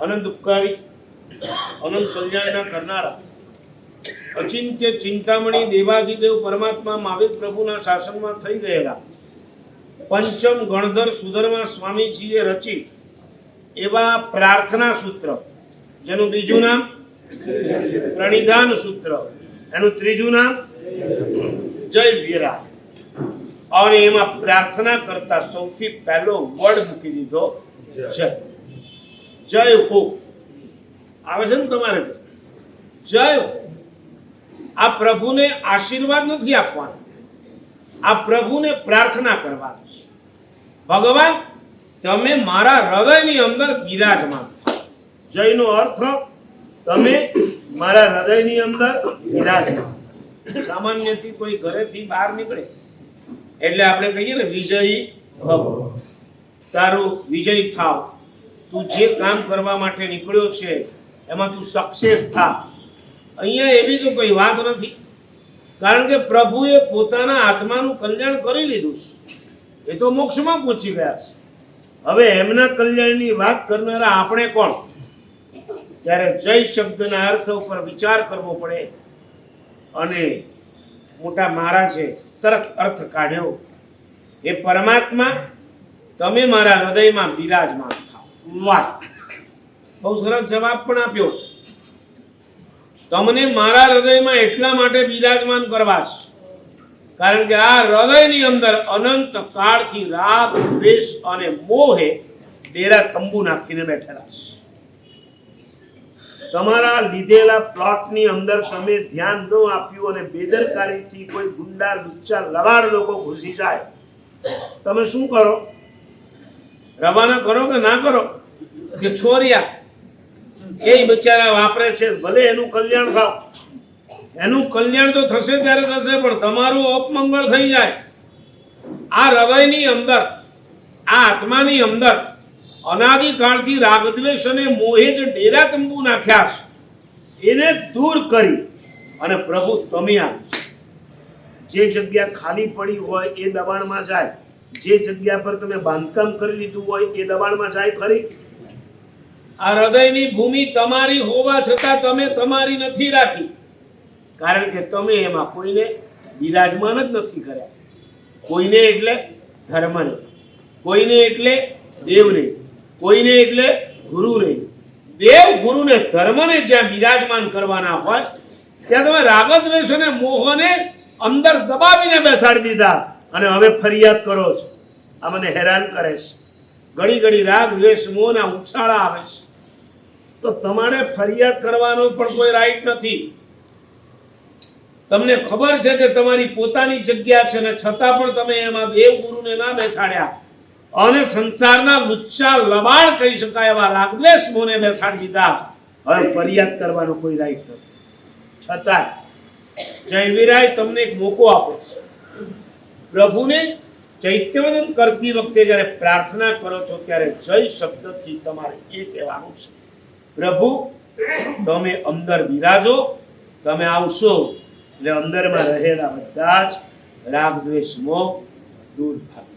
અનંત ઉપકારી, અનંત કલ્યાણના કરનારા, અચિંત્ય ચિંતામણી દેવાધિદેવ પરમાત્મા મહાવીર પ્રભુના શાસનમાં થઈ ગયેલા પંચમ ગણધર સુધર્મા સ્વામીજીએ રચિત એવા પ્રાર્થના સૂત્ર, જેનું બીજું નામ પ્રણિધાન સૂત્ર, એનું ત્રીજું નામ જય વીરા. અને એમાં પ્રાર્થના કરતા સૌથી પહેલો વર્ડ મૂકી દીધો જય. જય હો આવે છે ને તમારે, જય હો. આ પ્રભુને આશીર્વાદ નથી આપવાનો, આ પ્રભુને પ્રાર્થના કરવાની. ભગવાન તમે મારા હૃદયની અંદર બિરાજમાન. જયનો અર્થ તમે મારા હૃદયની અંદર બિરાજમાન. સામાન્યથી કોઈ ઘરેથી બહાર નીકળે એટલે આપણે કહીએ ને વિજયી ભવ, તારું વિજય થાવ, તું જે કામ કરવા માટે નીકળ્યો છે એમાં તું સક્સેસ થા. અહીંયા એવી તો કોઈ વાત નથી, કારણ કે પ્રભુએ પોતાના આત્માનું કલ્યાણ કરી લીધું છે. એ તો મોક્ષમાં પહોંચી ગયા છે. હવે એમના કલ્યાણની વાત કરનારા આપણે કોણ? ત્યારે જય શબ્દના અર્થ ઉપર વિચાર કરવો પડે. અને મોટા મહારાજે સરસ અર્થ કાઢ્યો, એ પરમાત્મા તમે મારા હૃદયમાં બિરાજમાન થાઓ. વાહ, બહુ સરસ જવાબ પણ આપ્યો છે. તમને મારા હૃદયમાં એટલા માટે બિરાજમાન કરવા છે કારણ કે આ હૃદયની અંદર અનંત કાળથી રાગ, દ્વેષ અને મોહે ડેરા તંબુ નાખીને બેઠેલા છે. તમારા લીધેલા પ્લોટની અંદર તમે ધ્યાન ન આપ્યું અને બેદરકારીથી કોઈ ગુંડા, લુચ્ચા, લવાડ લોકો ઘૂસી જાય, તમે શું કરો? રવાના કરો કે ના કરો? કે છોર્યા એ બિચારા વાપરે છે, ભલે એનું કલ્યાણ થાવ, એનું કલ્યાણ તો થશે ત્યારે થશે, પણ તમારું અપમંગળ થઈ જાય. આ હૃદયની અંદર, આ આત્માની અંદર અનાદિકાળથી રાગદ્વેષ અને મોહે જે ડેરા તંબુ નાખ્યા છે એને દૂર કરી અને પ્રભુ તમે આવી. જે જગ્યા ખાલી પડી હોય એ દબાણમાં જાય, જે જગ્યા પર તમે બાંધકામ કરી લીધું હોય એ દબાણમાં જાય ખરી? આ હૃદયની ભૂમિ તમારી હોવા છતાં તમે તમારી નથી રાખી, કારણ કે તમે એમાં કોઈને બિરાજમાન જ નથી કર્યા. કોઈને એટલે ધર્મને, કોઈને એટલે દેવને, કોઈને એટલે ગુરુને. દેવ, ગુરુને, ધર્મને જ્યાં બિરાજમાન કરવાના હોય ત્યાં તમે રાગદ્વેષ અને મોહને અંદર દબાવીને બેસાડી દીધા અને હવે ફરિયાદ કરો છો, આ મને હેરાન કરે છે. ઘડી ઘડી રાગ દ્વેષ મોહના ઉછાળા આવે છે, તો તમારે ફરિયાદ કરવાનો પણ કોઈ રાઈટ નથી. તમને ખબર છે કે તમારી પોતાની જગ્યા છે ને છતાં પણ તમે એમાં દેવ ગુરુને ના બેસાડ્યા અને સંસારના લુચ્ચા, લબાડ કહી શકાય એવા રાગદ્વેષ મોને બેસાડી દીધા. હવે ફરિયાદ કરવાનો કોઈ રાઈટ નથી. છતાં જયવીરાય તમને એક મોકો આપો છે. પ્રભુને ચૈત્યવદન કરતી વખતે જ્યારે પ્રાર્થના કરો છો ત્યારે જય શબ્દથી તમારે એ કહેવાનું છે, પ્રભુ તમે અંદર બિરાજો, તમે આવશો એટલે અંદરમાં રહેલા બધા જ રાગ, દ્વેષ, મોહ દૂર થાય.